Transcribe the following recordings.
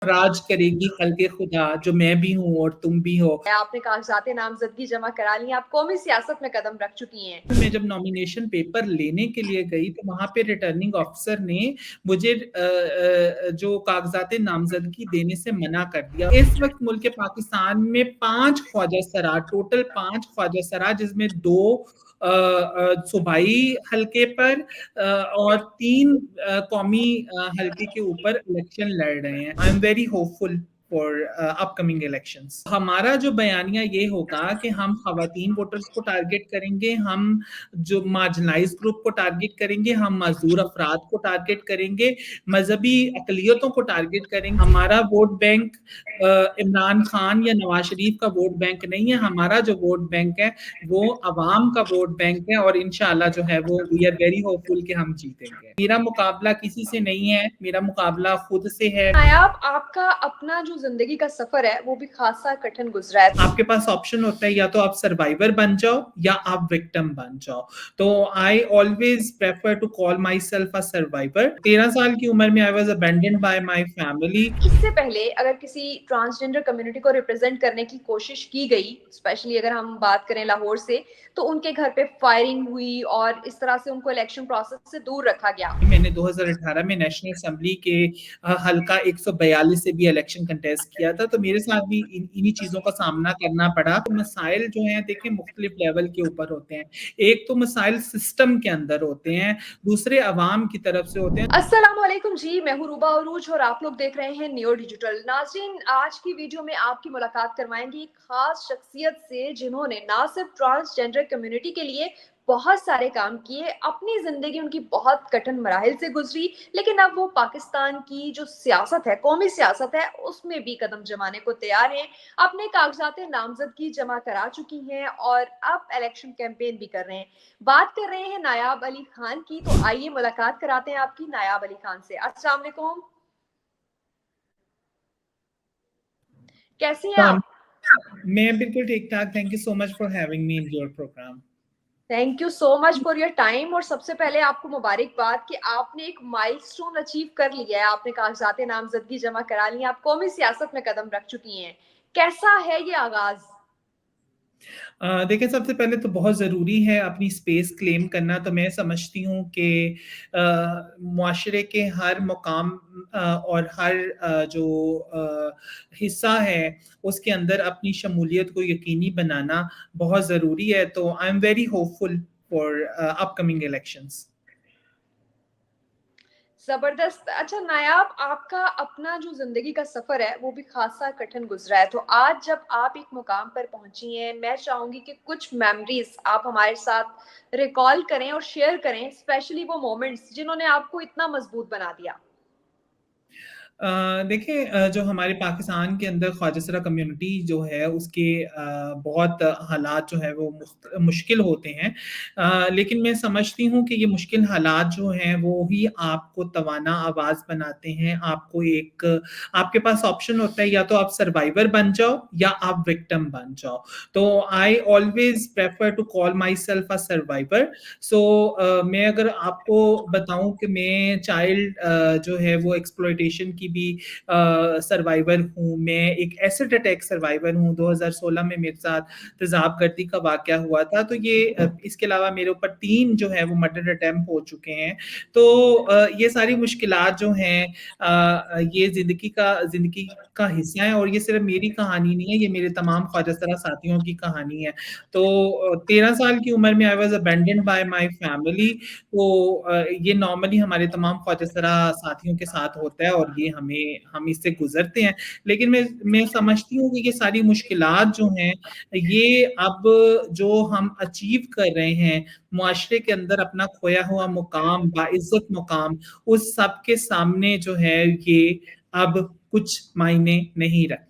राज करेगी खल्क़े खुदा, जो मैं भी हूँ और तुम भी हो। आपने कागज़ात नामज़दगी जमा करा ली, आप कौमी सियासत में कदम रख चुकी हैं। मैं जब नॉमिनेशन पेपर लेने के लिए गई तो वहाँ पे रिटर्निंग ऑफिसर ने मुझे जो कागज़ात नामज़दगी देने से मना कर दिया। इस वक़्त मुल्क पाकिस्तान में 5 ख्वाजा सराज, टोटल 5 ख्वाजा सराज, जिसमें 2 सूबाई हल्के पर और 3 कौमी हल्के के ऊपर इलेक्शन लड़ रहे हैं। I am very hopeful for upcoming elections. हमारा जो बयानिया ये होगा कि हम ख़वातीन वोटर्स को टारगेट करेंगे, हम जो मार्जिनलाइज्ड ग्रुप को टारगेट करेंगे, हम मज़दूर अफ़राद को टारगेट करेंगे, मज़हबी अक़लियतों को टारगेट करेंगे। हमारा वोट बैंक इमरान खान या नवाज़ शरीफ का वोट बैंक नहीं है, हमारा जो वोट बैंक है वो अवाम का वोट बैंक है और इंशाअल्लाह जो है वो वी आर वेरी होपफुल कि हम जीतेंगे। मेरा मुकाबला किसी से नहीं है, मेरा मुकाबला खुद से है। नायाब, आपका अपना जो ज़िंदगी का सफ़र है वो भी ख़ासा कठिन गुज़रा है। आपके पास ऑप्शन होता है या तो आप सर्वाइवर बन जाओ या आप विक्टिम बन जाओ। तो I always prefer to call myself a survivor. 13 साल की उम्र में I was abandoned by my family. इससे पहले अगर किसी ट्रांसजेंडर कम्युनिटी को रिप्रेजेंट करने की कोशिश की गई, स्पेशली अगर हम बात करें लाहौर से, तो उनके घर पे फायरिंग हुई और इस तरह से उनको इलेक्शन प्रोसेस से दूर रखा गया। मैंने 2018 में नेशनल असेंबली के हल्का 142 से भी इलेक्शन कंटेस्ट किया था, तो मेरे साथ भी इन्हीं चीज़ों का सामना करना पड़ा। तो मसाइल जो हैं देखिए मुख्तलिफ लेवल के ऊपर होते हैं। एक तो मसाइल सिस्टम के अंदर होते हैं, दूसरे अवाम की तरफ से होते हैं। अस्सलामुअलैकुम जी, मैं हूँ रूबा अरूज और आप लोग देख रहे हैं नियो डिजिटल। नाज़रीन, आज की वीडियो में आपकी मुलाकात करवाएंगे एक खास शख्सियत से जिन्होंने ना सिर्फ ट्रांसजेंडर कम्युनिटी के लिए बहुत सारे काम किए, अपनी जिंदगी उनकी बहुत कठिन मराहिल से गुजरी, लेकिन अब वो पाकिस्तान की जो सियासत है, कौमी सियासत है, उसमें भी कदम जमाने को तैयार हैं। अपने कागजात नामजदगी जमा करा चुकी हैं और अब इलेक्शन कैंपेन भी कर रहे हैं। बात कर रहे हैं नायाब अली खान की, तो आइए मुलाकात कराते हैं आपकी नायाब अली खान से। अस्सलाम वालेकुम, कैसी हैं आप? मैं बिल्कुल ठीक-ठाक। Thank you so much for having me in your programme. Thank you so much for your time. और सबसे पहले आपको मुबारकबाद कि आपने एक माइलस्टोन अचीव कर लिया है, आपने कागजात नामजदगी जमा करा ली है, आप कौमी सियासत में कदम रख चुकी हैं। कैसा है ये आगाज? देखिए सबसे पहले तो बहुत ज़रूरी है अपनी स्पेस क्लेम करना। तो मैं समझती हूँ कि मुआशरे के हर मुकाम और हर जो हिस्सा है उसके अंदर अपनी शमूलियत को यकीनी बनाना बहुत ज़रूरी है। तो I am very hopeful for upcoming elections. जबरदस्त। अच्छा नायाब, आपका अपना जो जिंदगी का सफर है वो भी खासा कठिन गुजरा है, तो आज जब आप एक मुकाम पर पहुंची हैं, मैं चाहूंगी कि कुछ मेमोरीज आप हमारे साथ रिकॉल करें और शेयर करें, स्पेशली वो मोमेंट्स जिन्होंने आपको इतना मजबूत बना दिया। देखिए जो हमारे पाकिस्तान के अंदर ख्वाजा कम्युनिटी जो है उसके बहुत हालात जो है वो मुश्किल होते हैं। लेकिन मैं समझती हूँ कि ये मुश्किल हालात जो हैं वो ही आपको तवाना आवाज़ बनाते हैं। आपको एक आपके पास ऑप्शन होता है या तो आप सर्वाइवर बन जाओ या आप विक्टिम बन जाओ। तो I always prefer to call myself a survivor. So मैं अगर आपको बताऊँ कि मैं चाइल्ड जो है वो एक्सप्लॉयटेशन की भी सर्वाइवर हूँ। मैं एक एसिड अटैक सर्वाइवर हूँ। 2016 में मेरे साथ तेज़ाब गर्दी का वाक़या हुआ था। तो ये इसके अलावा मेरे ऊपर 3 जो है वो मर्डर अटेम्प्ट हो चुके हैं। तो ये सारी मुश्किलात जो हैं ये ज़िंदगी का हिस्सा है और ये सिर्फ़ मेरी कहानी नहीं है, ये मेरे तमाम ख्वाजा साथियों की कहानी है। तो 13 साल की उम्र में I was abandoned by my family. तो ये नॉर्मली हमारे तमाम ख्वाजा साथियों के साथ होता है और ये हम इससे गुज़रते हैं। लेकिन मैं समझती हूँ कि ये सारी मुश्किलात जो हैं, ये अब जो हम अचीव कर रहे हैं, मुआशरे के अंदर अपना खोया हुआ मुकाम, बाइज़्ज़त मुकाम, उस सब के सामने जो है ये अब कुछ मायने नहीं रखती।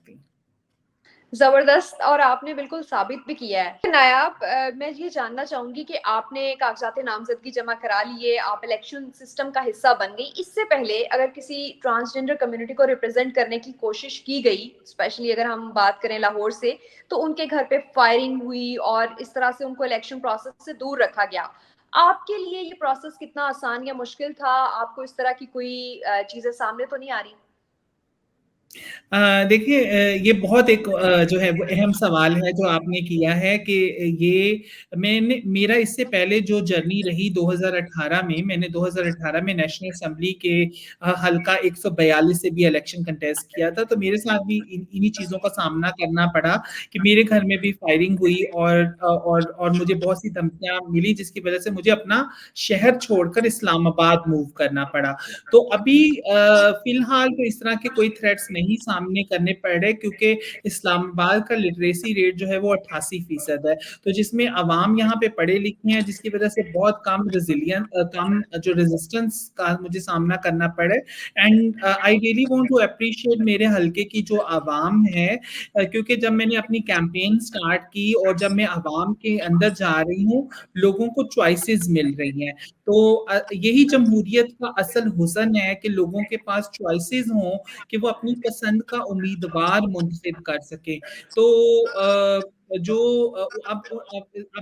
जबरदस्त, और आपने बिल्कुल साबित भी किया है। नायाब, मैं ये जानना चाहूंगी कि आपने कागजात नामजदगी जमा करा लिए, आप इलेक्शन सिस्टम का हिस्सा बन गई। इससे पहले अगर किसी ट्रांसजेंडर कम्युनिटी को रिप्रेजेंट करने की कोशिश की गई, स्पेशली अगर हम बात करें लाहौर से, तो उनके घर पे फायरिंग हुई और इस तरह से उनको इलेक्शन प्रोसेस से दूर रखा गया। आपके लिए ये प्रोसेस कितना आसान या मुश्किल था? आपको इस तरह की कोई चीजें सामने तो नहीं आ रही? देखिए, ये बहुत एक जो है वो अहम सवाल है जो आपने किया है कि ये मेरा इससे पहले जो जर्नी रही 2018 में, मैंने 2018 में नेशनल असेंबली के हल्का 142 से भी इलेक्शन कंटेस्ट किया था, तो मेरे साथ भी इन्हीं चीज़ों का सामना करना पड़ा कि मेरे घर में भी फायरिंग हुई और मुझे बहुत सी धमकियाँ मिली, जिसकी वजह से मुझे अपना शहर छोड़कर इस्लामाबाद मूव करना पड़ा। तो अभी फिलहाल तो इस तरह के कोई थ्रेट्स नहीं सामने करने पड़ रहे, क्योंकि इस्लामाबाद का लिटरेसी रेट जो है वो 88% है, तो जिसमें अवाम यहाँ पे पढ़े लिखे हैं, जिसकी वजह से बहुत कम जो रेजिस्टेंस का मुझे सामना करना पड़े। And I really want to appreciate मेरे हल्के की जो आवाम है, क्योंकि जब मैंने अपनी कैंपेन स्टार्ट की और जब मैं आवाम के अंदर जा रही हूँ, लोगों को चॉइसेस मिल रही हैं। तो यही जमहूरियत का असल हुस्न है कि लोगों के पास चॉइसेस हों कि वो अपनी पसंद का उम्मीदवार मुंतखब कर सकें। तो जो अब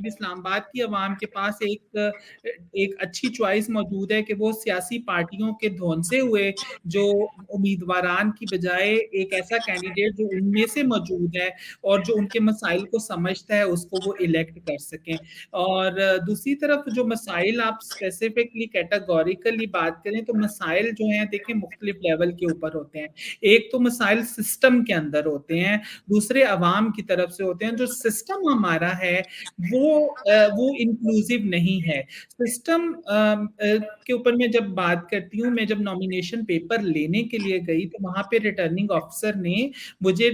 इस्लामाबाद की आवाम के पास एक अच्छी चॉइस मौजूद है कि वो सियासी पार्टियों के धौंसे हुए जो उम्मीदवारान की बजाय एक ऐसा कैंडिडेट जो उनमें से मौजूद है और जो उनके मसाइल को समझता है, उसको वो इलेक्ट कर सकें। और दूसरी तरफ जो मसाइल आप स्पेसिफिकली कैटेगोरिकली बात करें, तो मसाइल जो हैं देखिए मुख्तलिफ लेवल के ऊपर होते हैं। एक तो मसाइल सिस्टम के अंदर होते हैं, दूसरे अवाम की तरफ से होते हैं। जो सिस्टम हमारा है वो इंक्लूसिव नहीं है। सिस्टम के ऊपर मैं जब बात करती हूँ, मैं जब नॉमिनेशन पेपर लेने के लिए गई तो वहां पे रिटर्निंग ऑफिसर ने मुझे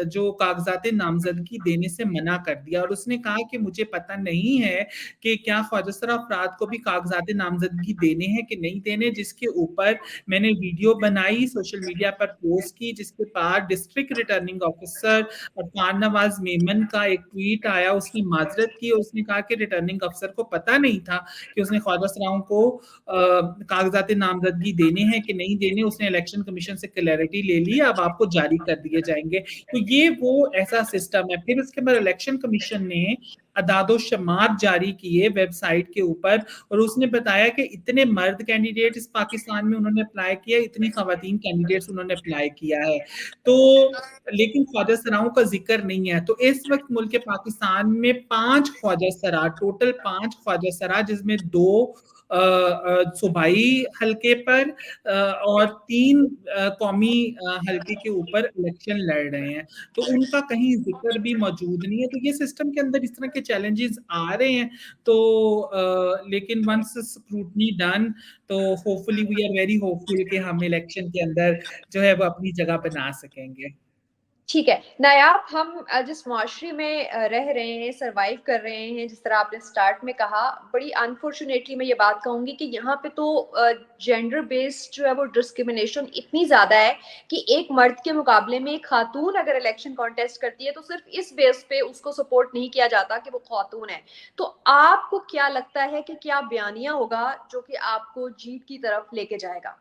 जो कागजात नामजदगी देने से मना कर दिया, और उसने कहा कि मुझे पता नहीं है कि क्या ख्वाजा अफराद को भी कागजात नामजदगी देने हैं कि नहीं देने, जिसके ऊपर मैंने वीडियो बनाई, सोशल मीडिया पर पोस्ट की, जिसके बाद district returning officer Irfan Nawaz Memon का एक ट्वीट आया, उसने माजरत की और उसने कहा कि रिटर्निंग अफसर को पता नहीं था कि उसने ख्वाजा सराओं को कागजात नामजदगी देने हैं कि नहीं देने। उसने इलेक्शन कमीशन से क्लैरिटी ले ली, अब आपको जारी कर दिए जाएंगे। तो ये वो ऐसा सिस्टम है। फिर उसके बाद इलेक्शन कमीशन ने अदादो शमार जारी किए वेबसाइट के ऊपर, और उसने बताया कि इतने मर्द कैंडिडेट इस पाकिस्तान में उन्होंने अप्लाई किया, इतनी खवातीन कैंडिडेट्स उन्होंने अप्लाई किया है। तो लेकिन ख्वाजा सराओं का जिक्र नहीं है। तो इस वक्त मुल्क पाकिस्तान में 5 ख्वाजा सरा, टोटल 5 ख्वाजा सरा, जिसमें 2 सूबाई हल्के पर और 3 कौमी हल्के के ऊपर इलेक्शन लड़ रहे हैं, तो उनका कहीं जिक्र भी मौजूद नहीं है। तो ये सिस्टम के अंदर इस तरह के चैलेंजेस आ रहे हैं। तो लेकिन वंस स्क्रूटनी डन, तो hopefully we are very hopeful कि हम इलेक्शन के अंदर जो है वो अपनी जगह बना सकेंगे। ठीक है नायाब, हम जिस माशरे में रह रहे हैं, सरवाइव कर रहे हैं, जिस तरह आपने स्टार्ट में कहा, बड़ी अनफॉर्चुनेटली मैं ये बात कहूंगी कि यहाँ पे तो जेंडर बेस्ड जो है वो डिस्क्रिमिनेशन इतनी ज्यादा है कि एक मर्द के मुकाबले में एक खातून अगर इलेक्शन कॉन्टेस्ट करती है तो सिर्फ इस बेस पे उसको सपोर्ट नहीं किया जाता कि वो खातून है। तो आपको क्या लगता है कि क्या बयानिया होगा जो कि आपको जीत की तरफ लेके जाएगा?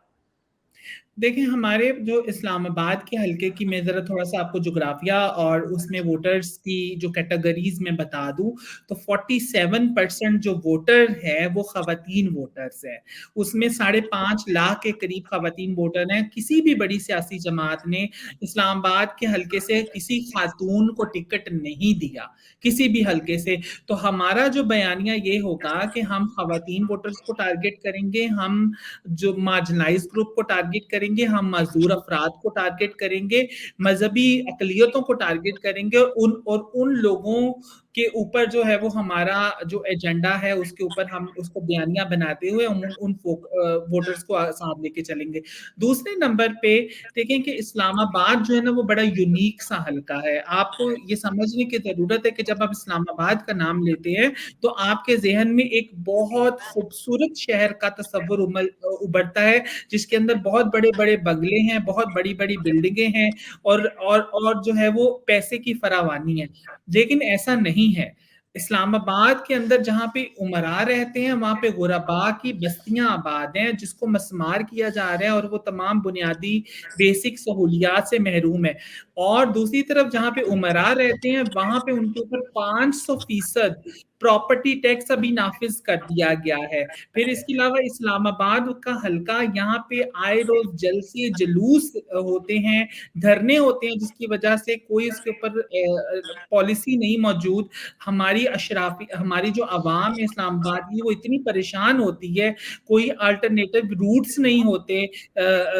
देखिए, हमारे जो इस्लामाबाद के हल्के की मैं ज़रा थोड़ा-सा आपको जोग्राफिया और उसमें वोटर्स की जो कैटेगरीज़ में बता दूँ, तो 47% जो वोटर है, वो ख़वातीन वोटर्स हैं। उसमें 5.5 लाख के करीब ख़वातीन वोटर हैं। किसी भी बड़ी सियासी जमात ने इस्लामाबाद के हल्के से किसी खातून को टिकट नहीं दिया, किसी भी हल्के से। तो हमारा जो बयानिया ये होगा कि हम ख़वातीन वोटर्स को टारगेट करेंगे, हम जो मार्जिनलाइज्ड ग्रुप को टारगेट करेंगे, हम मजदूर अफराद को टारगेट करेंगे, मजहबी अकलियतों को टारगेट करेंगे, उन लोगों के ऊपर जो है वो हमारा जो एजेंडा है उसके ऊपर हम उसको बयानिया बनाते हुए उन वोटर्स को साथ लेके चलेंगे। दूसरे नंबर पे देखें कि इस्लामाबाद जो है ना वो बड़ा यूनिक सा हल्का है। आपको ये समझने की जरूरत है कि जब आप इस्लामाबाद का नाम लेते हैं तो आपके जहन में एक बहुत खूबसूरत शहर का तस्वुर उभरता है, जिसके अंदर बहुत बड़े बड़े बंगले हैं, बहुत बड़ी बड़ी बिल्डिंगें हैं, और जो है वो पैसे की फरावानी है। लेकिन ऐसा नहीं है। इस्लामाबाद के अंदर जहाँ पे उमरा रहते हैं, वहां पे गुरबा की बस्तियां आबाद हैं, जिसको मस्मार किया जा रहा है, और वो तमाम बुनियादी बेसिक सहूलियात से महरूम है। और दूसरी तरफ जहाँ पे उमरा रहते हैं, वहां पे उनके ऊपर 500% प्रॉपर्टी टैक्स अभी नाफिज कर दिया गया है। फिर इसके अलावा इस्लामाबाद का हल्का, यहाँ पे आए रोज जलसे जुलूस होते हैं, धरने होते हैं, जिसकी वजह से कोई इसके ऊपर पॉलिसी नहीं मौजूद। हमारी अशराफी, हमारी जो आवाम है इस्लामाबाद की, वो इतनी परेशान होती है, कोई अल्टरनेटिव रूट्स नहीं होते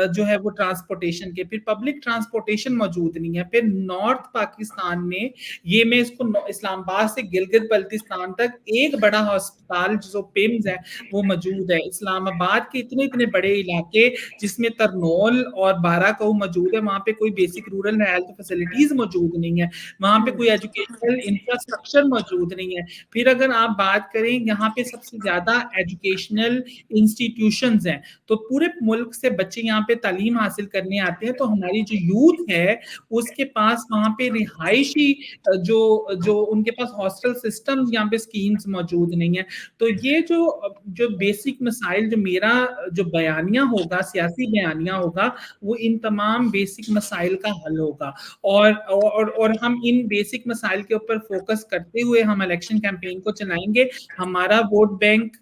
जो है वो ट्रांसपोर्टेशन के। फिर पब्लिक ट्रांसपोर्टेशन मौजूद नहीं है। फिर नॉर्थ पाकिस्तान में, ये मैं इसको इस्लामाबाद से गिलगित बल्तिस्तान तक एक बड़ा अस्पताल जो पिम्स है वो मौजूद है। इस्लामाबाद के इतने इतने बड़े इलाके जिसमें तरनौल और बाराकऊ मौजूद है, वहां पे कोई बेसिक रूरल हेल्थ फैसिलिटीज मौजूद नहीं है, वहां पे कोई एजुकेशनल इंफ्रास्ट्रक्चर मौजूद नहीं है। फिर अगर आप बात करें, यहाँ पे सबसे ज्यादा एजुकेशनल इंस्टीट्यूशंस हैं, तो पूरे मुल्क से बच्चे यहाँ पे तालीम हासिल करने आते हैं, तो हमारी जो यूथ है उसके पास वहां पे रिहायशी जो जो उनके पास हॉस्टल सिस्टम, यहाँ पे स्कीम्स मौजूद नहीं है। तो ये जो बेसिक मसाइल, जो मेरा जो बयानिया होगा, सियासी बयानिया होगा, वो इन तमाम बेसिक मसाइल का हल होगा। और हम इन बेसिक मसाइल के ऊपर फोकस करते हुए हम इलेक्शन कैंपेन को चलाएंगे। हमारा वोट बैंक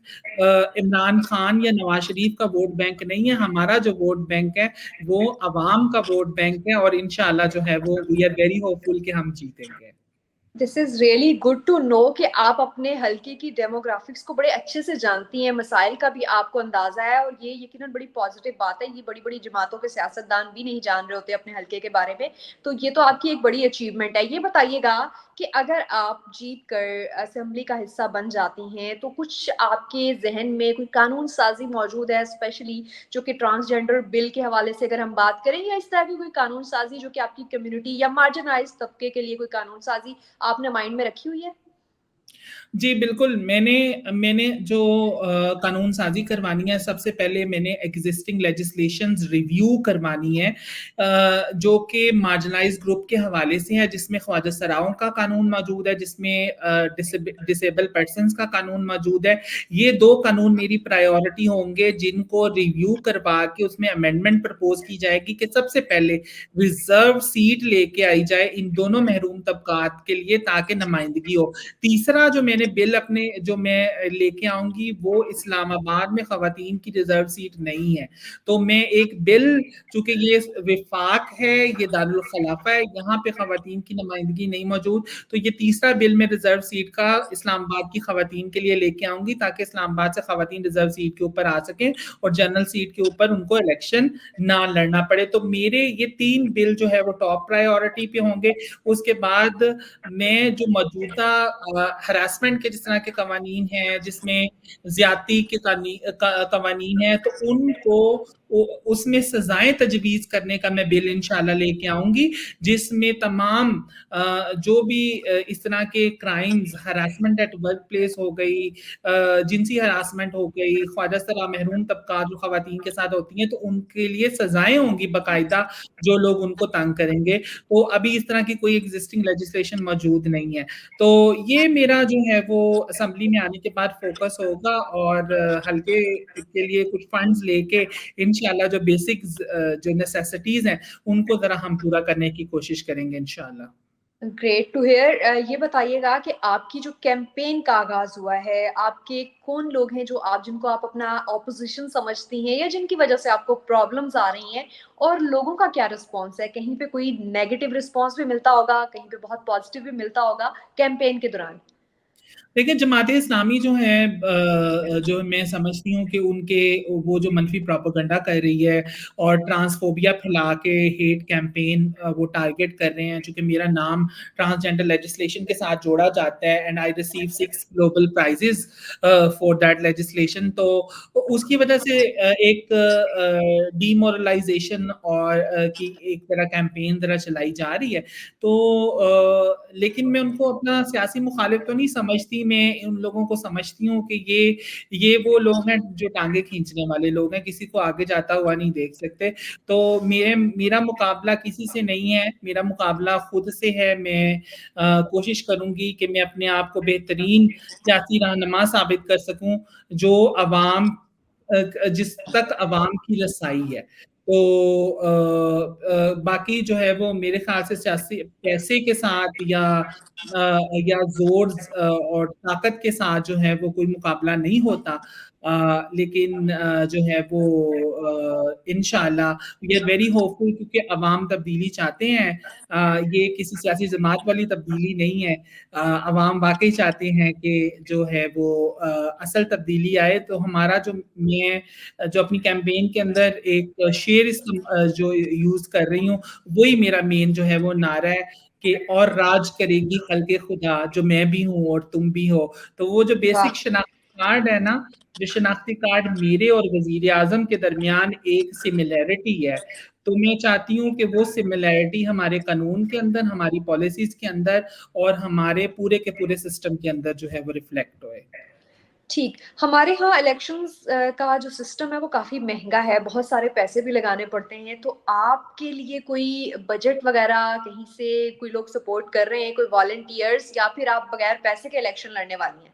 इमरान खान या नवाज शरीफ का वोट बैंक नहीं है, हमारा जो वोट बैंक है वो अवाम का वोट बैंक है, और इंशाल्लाह जो है वो वी आर वेरी होपफुल कि हम जीतेंगे। This is really good to know कि आप अपने हल्के की डेमोग्राफिक्स को बड़े अच्छे से जानती हैं, मसाइल का भी आपको अंदाजा है, और ये यकीनन बड़ी पॉजिटिव बात है। ये बड़ी बड़ी जमातों के सियासतदान भी नहीं जान रहे होते अपने हल्के के बारे में, तो ये तो आपकी एक बड़ी अचीवमेंट है। ये बताइएगा कि अगर आप जीत कर असेंबली का हिस्सा बन जाती हैं, तो कुछ आपके जहन में कोई कानून साजी मौजूद है, स्पेशली जो कि ट्रांसजेंडर बिल के हवाले से अगर हम बात करें, या इस तरह की कोई कानून साजी जो कि आपकी कम्युनिटी या मार्जिनाइज तबके के लिए कोई कानून साजी आपने माइंड में रखी हुई है? जी, बिल्कुल। मैंने मैंने जो कानून साज़ी करवानी है, सबसे पहले मैंने एक्जिस्टिंग लेजिस्लेशंस रिव्यू करवानी है, जो कि मार्जिनलाइज्ड ग्रुप के हवाले से है, जिसमें ख्वाजा सराओं का कानून मौजूद है, जिसमें डिसेबल पर्सन्स का कानून मौजूद है। ये 2 कानून मेरी प्रायोरिटी होंगे, जिनको रिव्यू करवा के उसमें अमेंडमेंट प्रपोज की जाएगी कि सबसे पहले रिजर्व सीट लेके आई जाए इन दोनों महरूम तबकात के लिए, ताकि नुमाइंदगी हो। तीसरा जो मैंने बिल अपने जो मैं लेके आऊंगी, वो इस्लामाबाद में खवातीन की रिजर्व सीट नहीं है, तो मैं एक बिल, चूंकि ये विफाक है, ये दारुल खलाफा है, यहाँ पे खवातीन की नुमाइंदगी नहीं मौजूद, तो ये तीसरा बिल मैं रिजर्व सीट का इस्लामाबाद की खवातीन के लिए लेके आऊंगी, ताकि इस्लामाबाद से खवातीन रिजर्व सीट के ऊपर आ सके और जनरल सीट के ऊपर उनको इलेक्शन ना लड़ना पड़े। तो मेरे ये 3 बिल जो है वो टॉप प्रायोरिटी पे होंगे। उसके बाद मैं जो मौजूदा हरासमेंट के जिस तरह के कवानीन हैं, जिसमें ज्यादती के कवानीन हैं, तो उनको उसमें सजाएं तजवीज करने का मैं बिल इंशाल्लाह लेके आऊंगी, जिसमें तमाम जो भी इस तरह के crimes, harassment at work place हो गई, जिनसी हरासमेंट हो गई, ख्वाजा सरा महरूम तबका जो खवातीन के साथ होती हैं, तो उनके लिए सजाएं होंगी बाकायदा, जो लोग उनको तंग करेंगे। तो अभी इस तरह की कोई एग्जिस्टिंग लेजिस्लेशन मौजूद नहीं है। तो ये मेरा जो है वो असेंबली में आने के बाद फोकस होगा, और हल्के के लिए कुछ फंड्स लेके इंशाल्लाह जो बेसिक जो नेसेसिटीज हैं उनको जरा हम पूरा करने की कोशिश करेंगे इंशाल्लाह। Great to hear. ये बताइएगा कि आपकी जो कैंपेन का आगाज हुआ है, आपके कौन लोग हैं जो आप जिनको आप अपना ऑपोजिशन समझती हैं, या जिनकी वजह से आपको प्रॉब्लम्स आ रही हैं, और लोगों का क्या रिस्पॉन्स है? कहीं पे कोई नेगेटिव रिस्पॉन्स भी मिलता होगा, कहीं पे बहुत पॉजिटिव भी मिलता होगा कैंपेन के दौरान। देखिए, जमाते इस्लामी जो है, जो मैं समझती हूँ कि उनके वो जो मनफी प्रोपेगेंडा कर रही है और ट्रांसफोबिया फैला के हेट कैंपेन वो टारगेट कर रहे हैं, चूंकि मेरा नाम ट्रांसजेंडर लेजिस्लेशन के साथ जोड़ा जाता है, and I receive 6 global prizes for that legislation, तो उसकी वजह से एक डीमोरलाइजेशन और की एक तरह कैंपेन जरा चलाई जा रही है। तो लेकिन मैं उनको अपना सियासी मुखालिफ तो नहीं समझती, मैं उन लोगों को समझती हूँ कि ये वो लोग हैं जो टांगे खींचने वाले लोग हैं, किसी को आगे जाता हुआ नहीं देख सकते। तो मेरा मुकाबला किसी से नहीं है, मेरा मुकाबला खुद से है। मैं कोशिश करूंगी कि मैं अपने आप को बेहतरीन सियासी रहनुमा साबित कर सकूं, जो अवाम जिस तक अवाम की रसाई है। तो बाकी जो है वो मेरे ख्याल से सियासी पैसे के साथ या ज़ोर और ताकत के साथ जो है वो कोई मुकाबला नहीं होता। लेकिन जो है वो इंशाअल्लाह वी आर वेरी होपफुल क्योंकि अवाम तब्दीली चाहते हैं। ये किसी सियासी जमात वाली तब्दीली नहीं है। अवाम वाक़ई चाहते हैं कि जो है वो असल तब्दीली आए। तो हमारा जो अपनी कैंपेन के अंदर एक शेर जो यूज़ कर रही हूँ, वही मेरा मेन जो है वो नारा है कि और राज करेगी खल्क़े खुदा, जो मैं भी हूँ और तुम भी हो। तो वो जो बेसिक वाह। शनाख्ती कार्ड है ना, जो शनाख्ती कार्ड मेरे और वज़ीर-ए-आज़म के दरमियान एक सिमिलैरिटी है, तो मैं चाहती हूँ कि वो सिमिलैरिटी हमारे कानून के अंदर, हमारी पॉलिसीज़ के अंदर और हमारे पूरे के पूरे सिस्टम के अंदर जो है वो रिफ्लेक्ट होए। ठीक। हमारे यहाँ इलेक्शंस का जो सिस्टम है वो काफ़ी महँगा है, बहुत सारे पैसे भी लगाने पड़ते हैं, तो आपके लिए कोई बजट वग़ैरह कहीं से कोई लोग सपोर्ट कर रहे हैं, कोई वॉलंटियर्स या फिर आप बगैर पैसे के इलेक्शन लड़ने वाली हैं?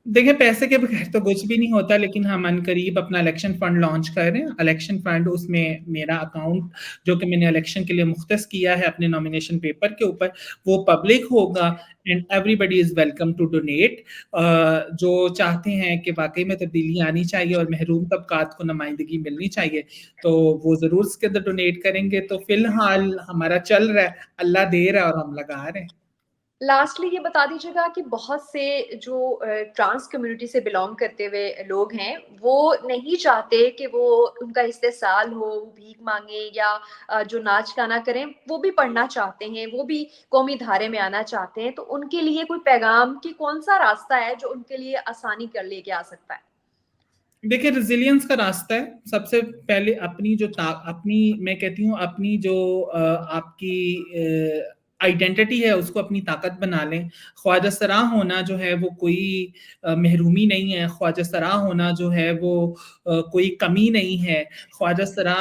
देखिए, पैसे के बगैर तो कुछ भी नहीं होता, लेकिन हम अनकरीब अपना इलेक्शन फंड लॉन्च कर रहे हैं। इलेक्शन फंड उसमें मेरा अकाउंट जो कि मैंने इलेक्शन के लिए मुख्तस किया है अपने नॉमिनेशन पेपर के ऊपर, वो पब्लिक होगा and everybody is welcome to donate. जो चाहते हैं कि वाक़ई में तब्दीली आनी चाहिए और महरूम तबकात को नुमाइंदगी मिलनी चाहिए, तो वो ज़रूर इसके अंदर डोनेट करेंगे। तो फ़िलहाल हमारा चल रहा है, अल्लाह दे रहा है और हम लगा रहे हैं। लास्टली ये बता दीजिएगा कि बहुत से जो ट्रांस कम्युनिटी से बिलॉन्ग करते हुए लोग हैं, वो नहीं चाहते कि वो उनका इस्तेसाल हो, वो भीख माँगे या जो नाच-गाना करें, वो भी पढ़ना चाहते हैं, वो भी कौमी धारे में आना चाहते हैं। तो उनके लिए कोई पैगाम कि कौन-सा रास्ता है जो उनके लिए आसानी कर लेके आ सकता है? देखिए रेज़िलियंस का रास्ता है। सबसे पहले अपनी मैं कहती हूँ अपनी जो आपकी आइडेंटिटी है उसको अपनी ताकत बना लें। ख्वाजा सरा होना जो है वो कोई महरूमी नहीं है, ख्वाजा सरा होना जो है वो कोई कमी नहीं है। ख्वाजा सरा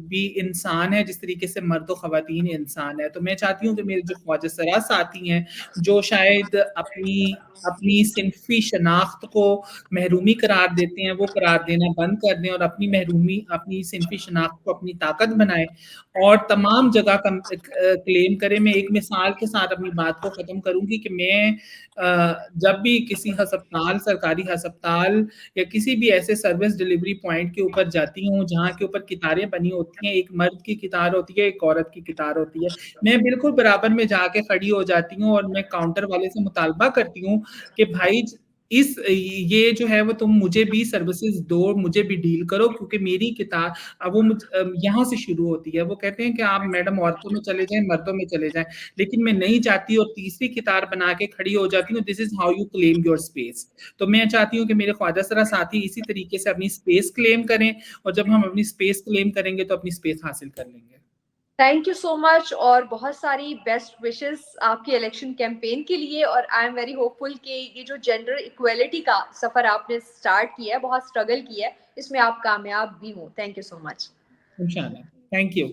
भी इंसान है जिस तरीके से मर्द और ख़वातीन इंसान है। तो मैं चाहती हूँ कि मेरे जो ख्वाजा सरा साथी हैं, जो शायद अपनी अपनी सिनफ़ी शनाख्त को महरूमी करार देते हैं, वो करार देना बंद कर दें और अपनी महरूमी, अपनी सिनफ़ी शनाख्त को अपनी ताकत बनाएँ और तमाम जगह क्लेम करें। मैं एक मिसाल के साथ अपनी बात को ख़त्म करूँगी कि मैं जब भी किसी अस्पताल, सरकारी अस्पताल या किसी भी ऐसे सर्विस डिलीवरी पॉइंट के ऊपर जाती हूँ, जहाँ के ऊपर कितारें बनी होती हैं, एक मर्द की कितार होती है, एक औरत की कितार होती है। मैं बिल्कुल बराबर में जाके खड़ी हो जाती हूँ और मैं काउंटर वाले से मुतालबा करती हूँ कि भाई ये जो है वो तुम मुझे भी सर्विसेज़ दो, मुझे भी डील करो क्योंकि मेरी किताब अब वो यहाँ से शुरू होती है। वो कहते हैं कि आप मैडम औरतों में चले जाएँ, मर्दों में चले जाएँ, लेकिन मैं नहीं जाती और तीसरी कितार बना के खड़ी हो जाती हूँ, this is how you claim your space. तो मैं चाहती हूँ कि मेरे ख्वाजा सरा साथी इसी तरीके से अपनी स्पेस क्लेम करें और जब हम अपनी स्पेस क्लेम करेंगे तो अपनी स्पेस हासिल कर लेंगे। थैंक यू सो मच और बहुत सारी बेस्ट विशेस आपकी इलेक्शन कैंपेन के लिए और आई एम वेरी होपफुल कि ये जो जेंडर इक्वालिटी का सफ़र आपने स्टार्ट किया है, बहुत स्ट्रगल किया है, इसमें आप कामयाब भी हों। Thank you so much. इंशाल्लाह। Thank you.